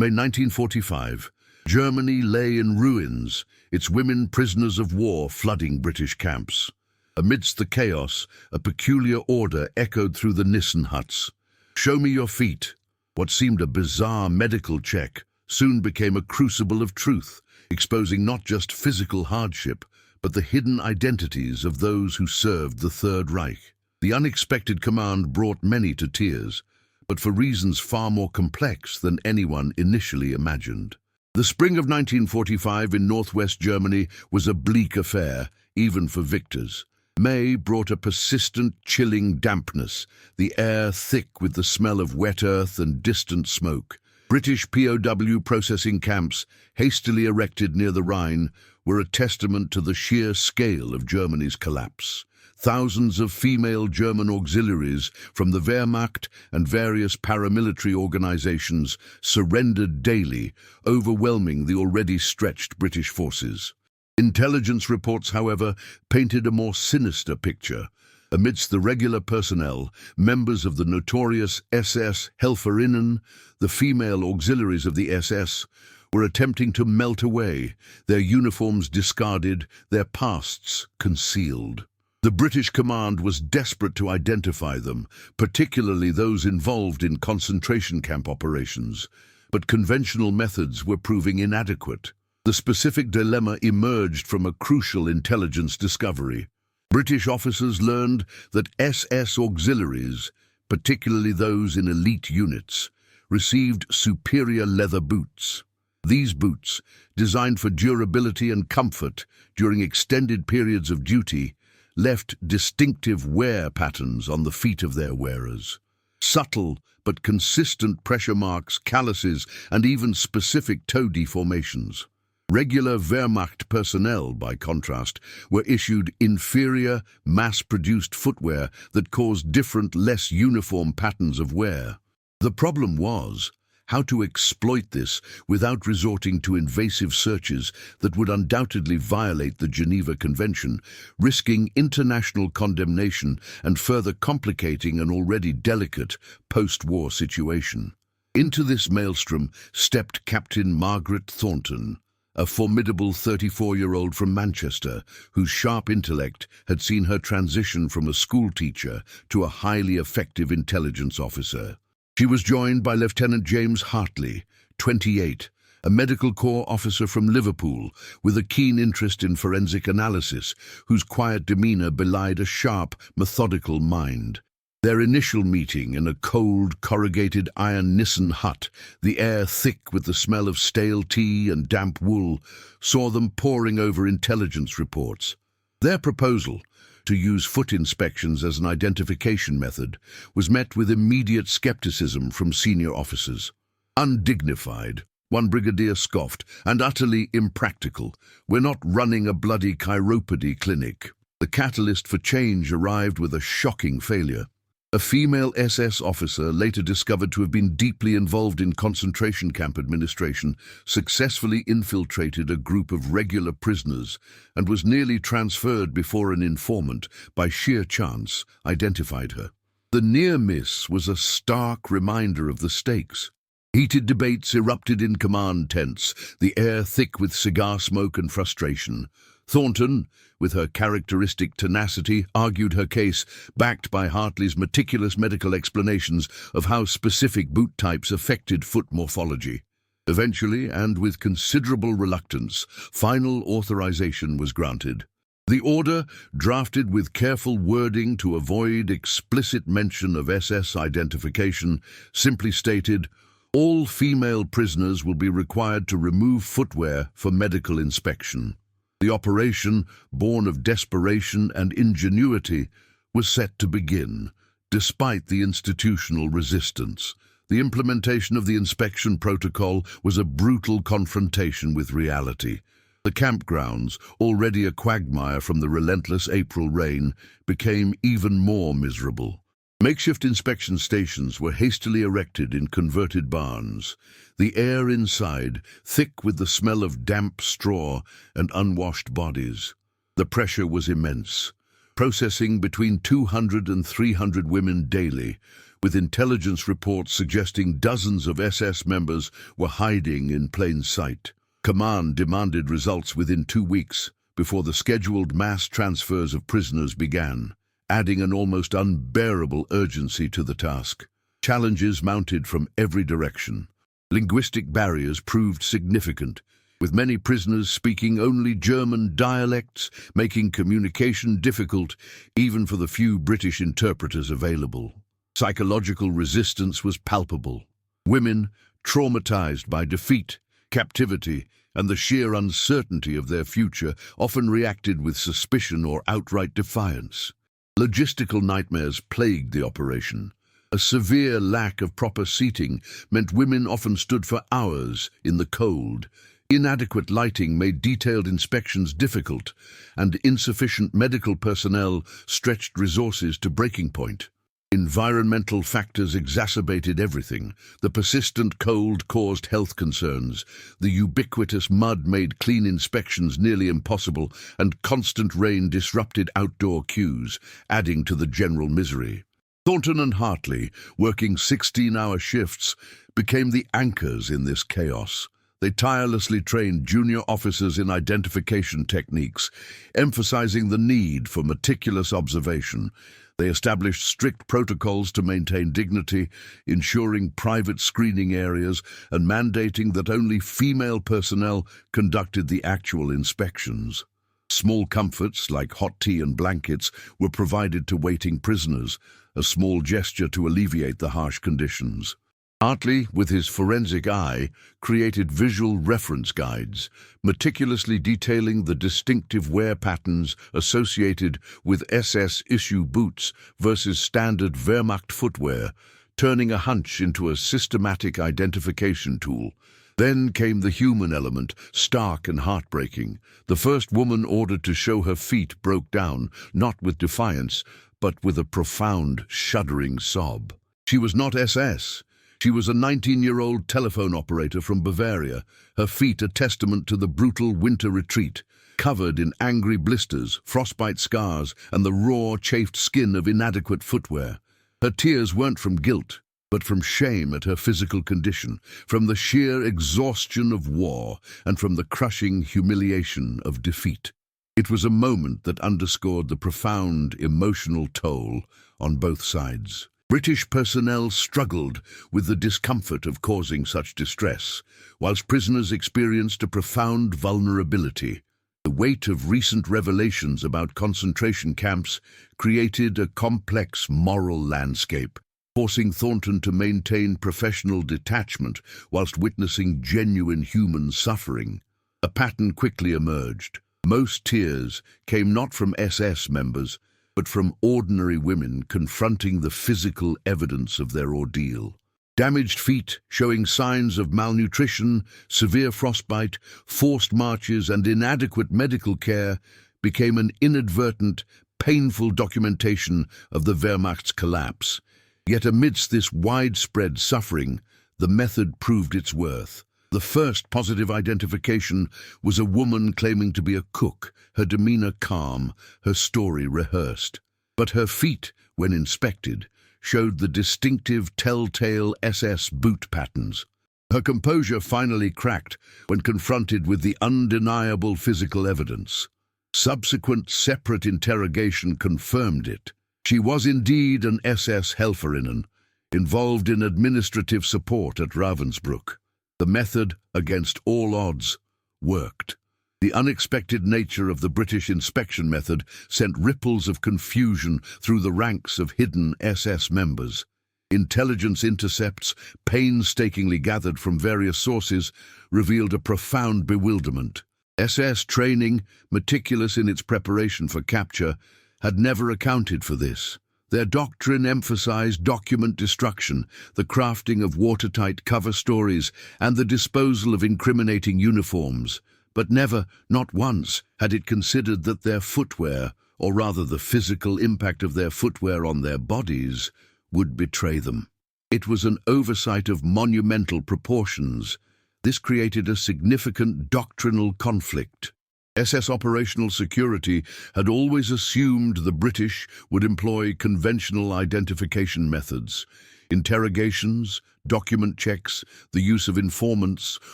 May 1945. Germany lay in ruins, its women prisoners of war flooding British camps. Amidst the chaos, a peculiar order echoed through the Nissen huts. "Show me your feet." What seemed a bizarre medical check soon became a crucible of truth, exposing not just physical hardship, but the hidden identities of those who served the Third Reich. The unexpected command brought many to tears, but for reasons far more complex than anyone initially imagined. The spring of 1945 in northwest Germany was a bleak affair, even for victors. May brought a persistent, chilling dampness, the air thick with the smell of wet earth and distant smoke. British POW processing camps, hastily erected near the Rhine, were a testament to the sheer scale of Germany's collapse. Thousands of female German auxiliaries from the Wehrmacht and various paramilitary organizations surrendered daily, overwhelming the already stretched British forces. Intelligence reports, however, painted a more sinister picture. Amidst the regular personnel, members of the notorious SS Helferinnen, the female auxiliaries of the SS, were attempting to melt away, their uniforms discarded, their pasts concealed. The British command was desperate to identify them, particularly those involved in concentration camp operations, but conventional methods were proving inadequate. The specific dilemma emerged from a crucial intelligence discovery. British officers learned that SS auxiliaries, particularly those in elite units, received superior leather boots. These boots, designed for durability and comfort during extended periods of duty, left distinctive wear patterns on the feet of their wearers. Subtle but consistent pressure marks, calluses, and even specific toe deformations. Regular Wehrmacht personnel, by contrast, were issued inferior, mass-produced footwear that caused different, less uniform patterns of wear. The problem was how to exploit this without resorting to invasive searches that would undoubtedly violate the Geneva Convention, risking international condemnation and further complicating an already delicate post-war situation. Into this maelstrom stepped Captain Margaret Thornton, a formidable 34-year-old from Manchester, whose sharp intellect had seen her transition from a schoolteacher to a highly effective intelligence officer. She was joined by Lieutenant James Hartley, 28, a medical corps officer from Liverpool with a keen interest in forensic analysis, whose quiet demeanor belied a sharp, methodical mind. Their initial meeting in a cold, corrugated iron Nissen hut, the air thick with the smell of stale tea and damp wool, saw them poring over intelligence reports. Their proposal, to use foot inspections as an identification method, was met with immediate skepticism from senior officers. "Undignified," one brigadier scoffed, "and utterly impractical. We're not running a bloody chiropody clinic." The catalyst for change arrived with a shocking failure. A female SS officer, later discovered to have been deeply involved in concentration camp administration, successfully infiltrated a group of regular prisoners and was nearly transferred before an informant, by sheer chance, identified her. The near miss was a stark reminder of the stakes. Heated debates erupted in command tents, the air thick with cigar smoke and frustration. Thornton, with her characteristic tenacity, argued her case, backed by Hartley's meticulous medical explanations of how specific boot types affected foot morphology. Eventually, and with considerable reluctance, final authorization was granted. The order, drafted with careful wording to avoid explicit mention of SS identification, simply stated, "All female prisoners will be required to remove footwear for medical inspection." The operation, born of desperation and ingenuity, was set to begin, despite the institutional resistance. The implementation of the inspection protocol was a brutal confrontation with reality. The campgrounds, already a quagmire from the relentless April rain, became even more miserable. Makeshift inspection stations were hastily erected in converted barns. The air inside, thick with the smell of damp straw and unwashed bodies. The pressure was immense, processing between 200 and 300 women daily, with intelligence reports suggesting dozens of SS members were hiding in plain sight. Command demanded results within 2 weeks before the scheduled mass transfers of prisoners began, adding an almost unbearable urgency to the task. Challenges mounted from every direction. Linguistic barriers proved significant, with many prisoners speaking only German dialects, making communication difficult even for the few British interpreters available. Psychological resistance was palpable. Women, traumatized by defeat, captivity, and the sheer uncertainty of their future, often reacted with suspicion or outright defiance. Logistical nightmares plagued the operation. A severe lack of proper seating meant women often stood for hours in the cold. Inadequate lighting made detailed inspections difficult, and insufficient medical personnel stretched resources to breaking point. Environmental factors exacerbated everything. The persistent cold caused health concerns. The ubiquitous mud made clean inspections nearly impossible, and constant rain disrupted outdoor queues, adding to the general misery. Thornton and Hartley, working 16-hour shifts, became the anchors in this chaos. They tirelessly trained junior officers in identification techniques, emphasizing the need for meticulous observation. They established strict protocols to maintain dignity, ensuring private screening areas and mandating that only female personnel conducted the actual inspections. Small comforts, like hot tea and blankets, were provided to waiting prisoners, a small gesture to alleviate the harsh conditions. Hartley, with his forensic eye, created visual reference guides, meticulously detailing the distinctive wear patterns associated with SS-issue boots versus standard Wehrmacht footwear, turning a hunch into a systematic identification tool. Then came the human element, stark and heartbreaking. The first woman ordered to show her feet broke down, not with defiance, but with a profound, shuddering sob. She was not SS. She was a 19-year-old telephone operator from Bavaria, her feet a testament to the brutal winter retreat, covered in angry blisters, frostbite scars, and the raw, chafed skin of inadequate footwear. Her tears weren't from guilt, but from shame at her physical condition, from the sheer exhaustion of war, and from the crushing humiliation of defeat. It was a moment that underscored the profound emotional toll on both sides. British personnel struggled with the discomfort of causing such distress, whilst prisoners experienced a profound vulnerability. The weight of recent revelations about concentration camps created a complex moral landscape, forcing Thornton to maintain professional detachment whilst witnessing genuine human suffering. A pattern quickly emerged. Most tears came not from SS members, but from ordinary women confronting the physical evidence of their ordeal. Damaged feet showing signs of malnutrition, severe frostbite, forced marches, and inadequate medical care became an inadvertent, painful documentation of the Wehrmacht's collapse. Yet amidst this widespread suffering, the method proved its worth. The first positive identification was a woman claiming to be a cook, her demeanor calm, her story rehearsed. But her feet, when inspected, showed the distinctive telltale SS boot patterns. Her composure finally cracked when confronted with the undeniable physical evidence. Subsequent separate interrogation confirmed it. She was indeed an SS Helferinnen, involved in administrative support at Ravensbrück. The method, against all odds, worked. The unexpected nature of the British inspection method sent ripples of confusion through the ranks of hidden SS members. Intelligence intercepts, painstakingly gathered from various sources, revealed a profound bewilderment. SS training, meticulous in its preparation for capture, had never accounted for this. Their doctrine emphasized document destruction, the crafting of watertight cover stories, and the disposal of incriminating uniforms. But never, not once, had it considered that their footwear, or rather the physical impact of their footwear on their bodies, would betray them. It was an oversight of monumental proportions. This created a significant doctrinal conflict. SS operational security had always assumed the British would employ conventional identification methods, interrogations, document checks, the use of informants,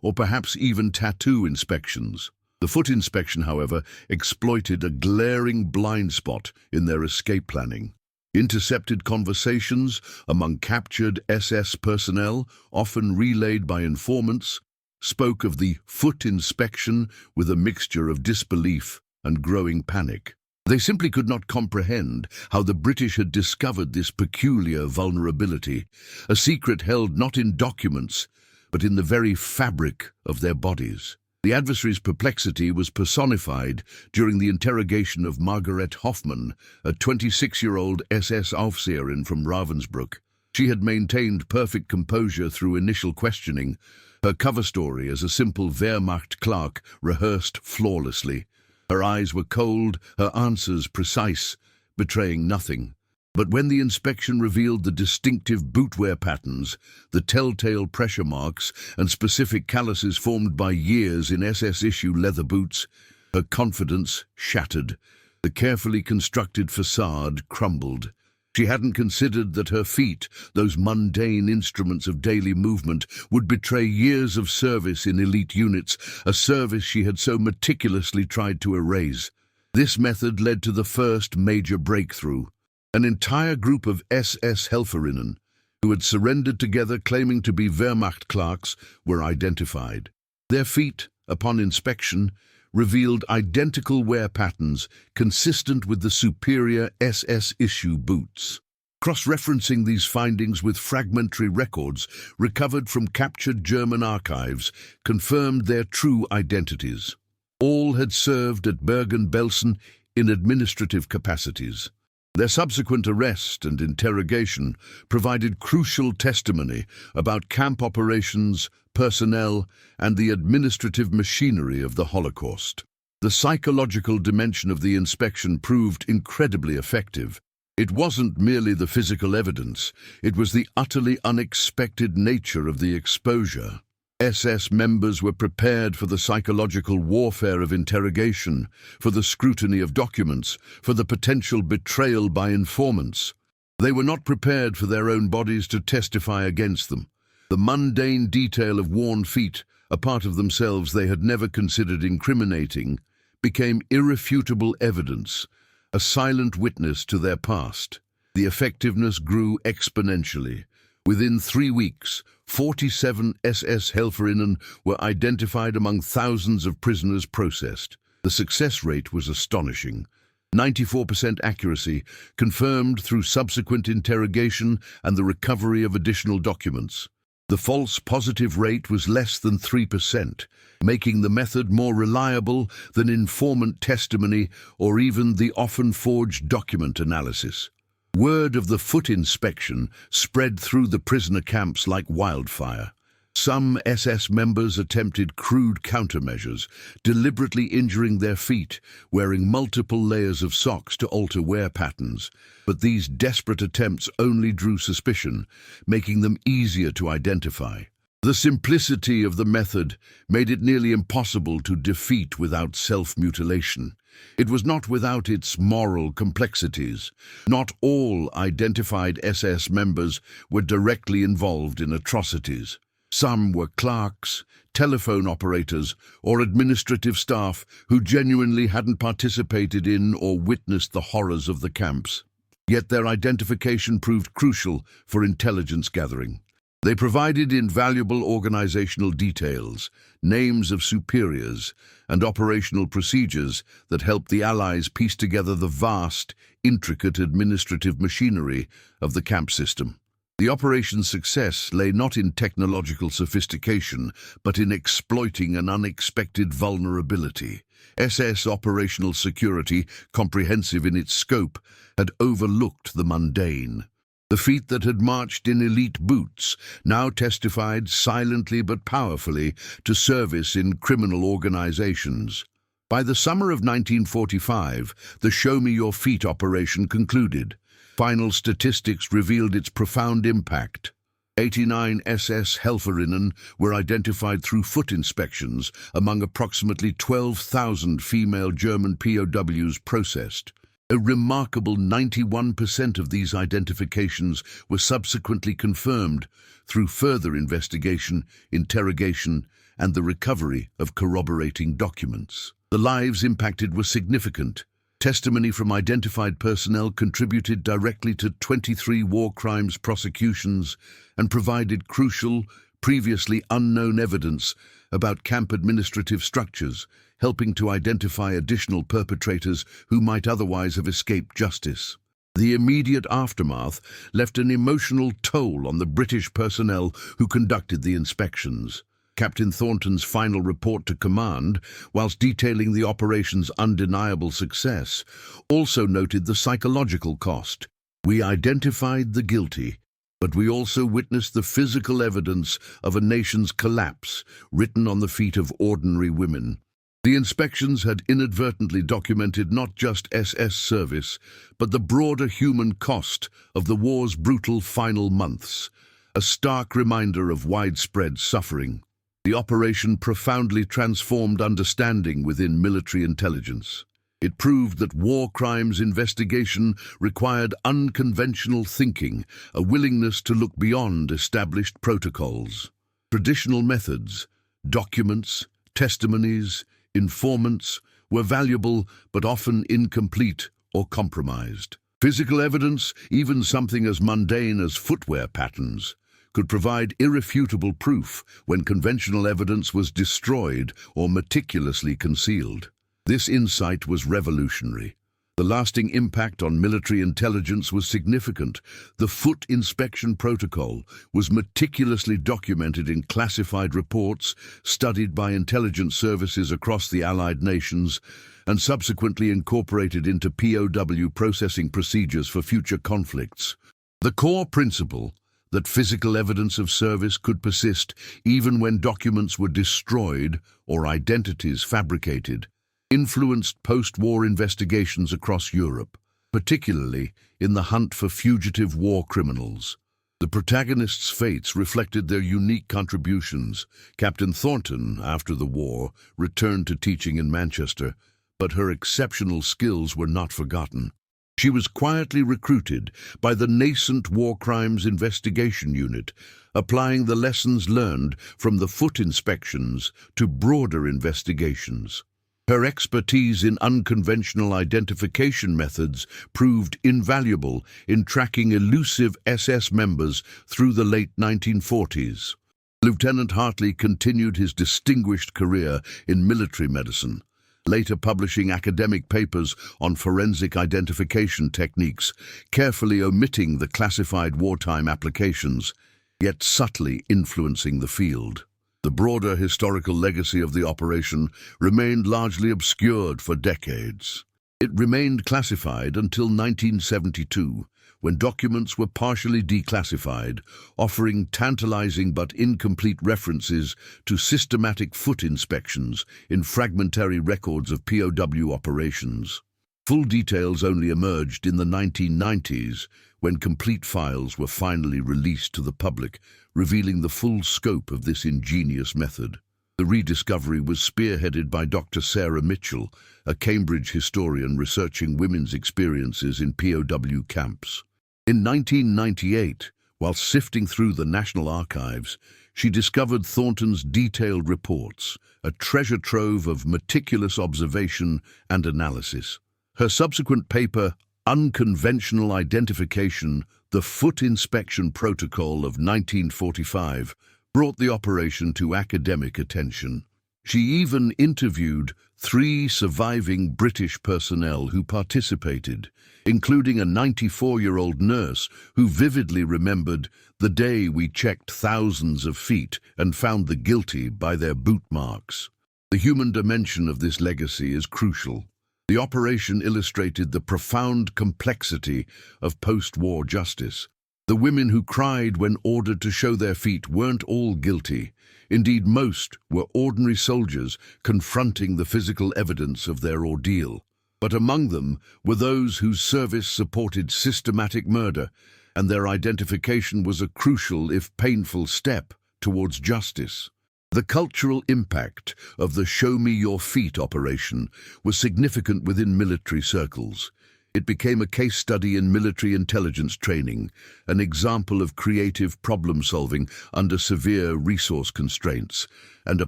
or perhaps even tattoo inspections. The foot inspection, however, exploited a glaring blind spot in their escape planning. Intercepted conversations among captured SS personnel, often relayed by informants, spoke of the foot inspection with a mixture of disbelief and growing panic. They simply could not comprehend how the British had discovered this peculiar vulnerability, a secret held not in documents, but in the very fabric of their bodies. The adversary's perplexity was personified during the interrogation of Margaret Hoffmann, a 26-year-old SS Aufseherin from Ravensbrück. She had maintained perfect composure through initial questioning. Her cover story as a simple Wehrmacht clerk rehearsed flawlessly. Her eyes were cold, her answers precise, betraying nothing. But when the inspection revealed the distinctive boot wear patterns, the telltale pressure marks and specific calluses formed by years in SS-issue leather boots, her confidence shattered. The carefully constructed facade crumbled. She hadn't considered that her feet, those mundane instruments of daily movement, would betray years of service in elite units, a service she had so meticulously tried to erase. This method led to the first major breakthrough. An entire group of SS Helferinnen, who had surrendered together claiming to be Wehrmacht clerks, were identified. Their feet, upon inspection, revealed identical wear patterns consistent with the superior SS-issue boots. Cross-referencing these findings with fragmentary records recovered from captured German archives confirmed their true identities. All had served at Bergen-Belsen in administrative capacities. Their subsequent arrest and interrogation provided crucial testimony about camp operations, personnel, and the administrative machinery of the Holocaust. The psychological dimension of the inspection proved incredibly effective. It wasn't merely the physical evidence, it was the utterly unexpected nature of the exposure. SS members were prepared for the psychological warfare of interrogation, for the scrutiny of documents, for the potential betrayal by informants. They were not prepared for their own bodies to testify against them. The mundane detail of worn feet, a part of themselves they had never considered incriminating, became irrefutable evidence, a silent witness to their past. The effectiveness grew exponentially. Within 3 weeks, 47 SS Helferinnen were identified among thousands of prisoners processed. The success rate was astonishing. 94% accuracy, confirmed through subsequent interrogation and the recovery of additional documents. The false positive rate was less than 3%, making the method more reliable than informant testimony or even the often forged document analysis. Word of the foot inspection spread through the prisoner camps like wildfire. Some SS members attempted crude countermeasures, deliberately injuring their feet, wearing multiple layers of socks to alter wear patterns. But these desperate attempts only drew suspicion, making them easier to identify. The simplicity of the method made it nearly impossible to defeat without self-mutilation. It was not without its moral complexities. Not all identified SS members were directly involved in atrocities. Some were clerks, telephone operators, or administrative staff who genuinely hadn't participated in or witnessed the horrors of the camps. Yet their identification proved crucial for intelligence gathering. They provided invaluable organizational details, names of superiors, and operational procedures that helped the Allies piece together the vast, intricate administrative machinery of the camp system. The operation's success lay not in technological sophistication, but in exploiting an unexpected vulnerability. SS operational security, comprehensive in its scope, had overlooked the mundane. The feet that had marched in elite boots now testified silently but powerfully to service in criminal organizations. By the summer of 1945, the Show Me Your Feet operation concluded. Final statistics revealed its profound impact. 89 SS Helferinnen were identified through foot inspections among approximately 12,000 female German POWs processed. A remarkable 91% of these identifications were subsequently confirmed through further investigation, interrogation, and the recovery of corroborating documents. The lives impacted were significant. Testimony from identified personnel contributed directly to 23 war crimes prosecutions and provided crucial, previously unknown evidence about camp administrative structures, helping to identify additional perpetrators who might otherwise have escaped justice. The immediate aftermath left an emotional toll on the British personnel who conducted the inspections. Captain Thornton's final report to command, whilst detailing the operation's undeniable success, also noted the psychological cost. "We identified the guilty, but we also witnessed the physical evidence of a nation's collapse written on the feet of ordinary women." The inspections had inadvertently documented not just SS service, but the broader human cost of the war's brutal final months, a stark reminder of widespread suffering. The operation profoundly transformed understanding within military intelligence. It proved that war crimes investigation required unconventional thinking, a willingness to look beyond established protocols. Traditional methods, documents, testimonies, informants were valuable but often incomplete or compromised. Physical evidence, even something as mundane as footwear patterns, could provide irrefutable proof when conventional evidence was destroyed or meticulously concealed. This insight was revolutionary. The lasting impact on military intelligence was significant. The foot inspection protocol was meticulously documented in classified reports, studied by intelligence services across the Allied nations, and subsequently incorporated into POW processing procedures for future conflicts. The core principle that physical evidence of service could persist even when documents were destroyed or identities fabricated, influenced post-war investigations across Europe, particularly in the hunt for fugitive war criminals. The protagonists' fates reflected their unique contributions. Captain Thornton, after the war, returned to teaching in Manchester, but her exceptional skills were not forgotten. She was quietly recruited by the nascent War Crimes Investigation Unit, applying the lessons learned from the foot inspections to broader investigations. Her expertise in unconventional identification methods proved invaluable in tracking elusive SS members through the late 1940s. Lieutenant Hartley continued his distinguished career in military medicine, later publishing academic papers on forensic identification techniques, carefully omitting the classified wartime applications, yet subtly influencing the field. The broader historical legacy of the operation remained largely obscured for decades. It remained classified until 1972, when documents were partially declassified, offering tantalizing but incomplete references to systematic foot inspections in fragmentary records of POW operations. Full details only emerged in the 1990s, when complete files were finally released to the public, revealing the full scope of this ingenious method. The rediscovery was spearheaded by Dr. Sarah Mitchell, a Cambridge historian researching women's experiences in POW camps. In 1998, while sifting through the National Archives, she discovered Thornton's detailed reports, a treasure trove of meticulous observation and analysis. Her subsequent paper, Unconventional Identification, the Foot Inspection Protocol of 1945, brought the operation to academic attention. She even interviewed 3 surviving British personnel who participated, including a 94-year-old nurse who vividly remembered the day we checked thousands of feet and found the guilty by their boot marks. The human dimension of this legacy is crucial. The operation illustrated the profound complexity of post-war justice. The women who cried when ordered to show their feet weren't all guilty. Indeed, most were ordinary soldiers confronting the physical evidence of their ordeal. But among them were those whose service supported systematic murder and their identification was a crucial, if painful, step towards justice. The cultural impact of the Show Me Your Feet operation was significant within military circles. It became a case study in military intelligence training, an example of creative problem-solving under severe resource constraints, and a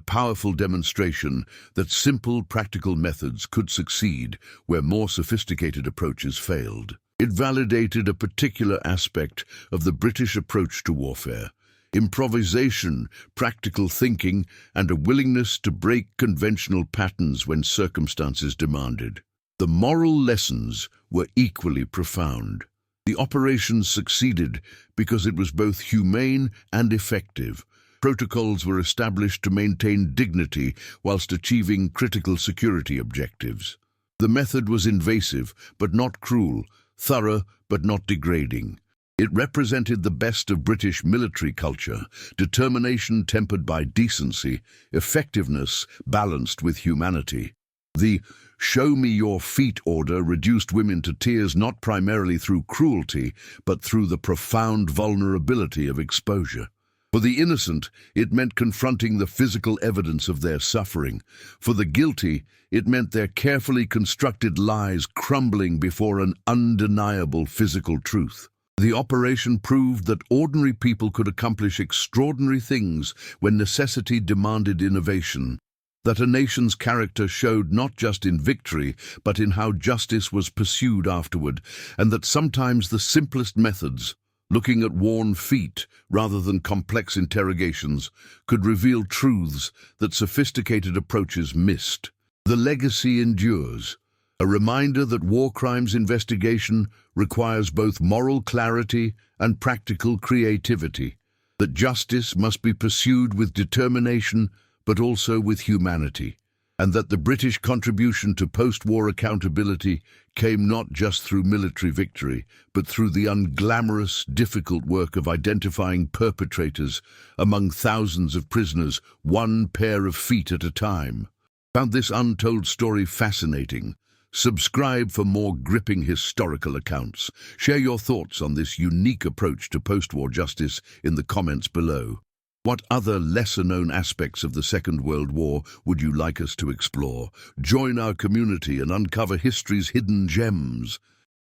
powerful demonstration that simple, practical methods could succeed where more sophisticated approaches failed. It validated a particular aspect of the British approach to warfare: improvisation, practical thinking, and a willingness to break conventional patterns when circumstances demanded. The moral lessons were equally profound. The operation succeeded because it was both humane and effective. Protocols were established to maintain dignity whilst achieving critical security objectives. The method was invasive but not cruel, thorough but not degrading. It represented the best of British military culture: determination tempered by decency, effectiveness balanced with humanity. The Show Me Your Feet order reduced women to tears not primarily through cruelty, but through the profound vulnerability of exposure. For the innocent, it meant confronting the physical evidence of their suffering. For the guilty, it meant their carefully constructed lies crumbling before an undeniable physical truth. The operation proved that ordinary people could accomplish extraordinary things when necessity demanded innovation, that a nation's character showed not just in victory, but in how justice was pursued afterward, and that sometimes the simplest methods, looking at worn feet rather than complex interrogations, could reveal truths that sophisticated approaches missed. The legacy endures, a reminder that war crimes investigation requires both moral clarity and practical creativity, that justice must be pursued with determination but also with humanity, and that the British contribution to post-war accountability came not just through military victory, but through the unglamorous, difficult work of identifying perpetrators among thousands of prisoners, one pair of feet at a time. Found this untold story fascinating? Subscribe for more gripping historical accounts. Share your thoughts on this unique approach to post-war justice in the comments below. What other lesser-known aspects of the Second World War would you like us to explore? Join our community and uncover history's hidden gems.